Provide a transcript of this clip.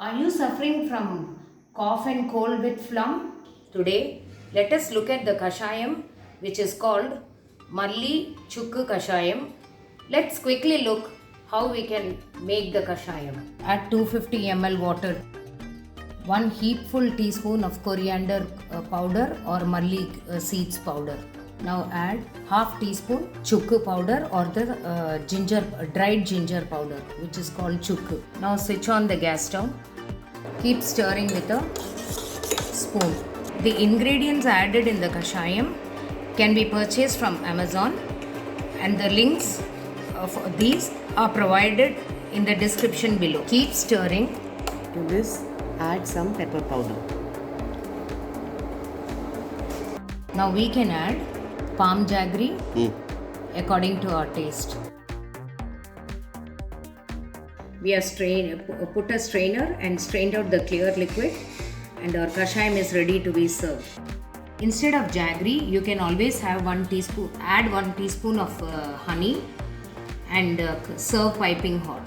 Are you suffering from cough and cold with phlegm? Today, let us look at the Kashayam, which is called Malli Chukku Kashayam. Let's quickly look how we can make the Kashayam. Add 250 ml water, 1 heapful teaspoon of coriander powder or malli seeds powder. Now add half teaspoon chukku powder or the dried ginger powder, which is called chukku. Now switch on the gas stove. Keep stirring with a spoon. The ingredients added in the kashayam can be purchased from Amazon, and the links of these are provided in the description below. Keep stirring. To this, add some pepper powder. Now we can add palm jaggery according to our taste. We have put a strainer and strained out the clear liquid, and our kashayam is ready to be served. Instead of jaggery, you can always have add 1 teaspoon of honey and serve piping hot.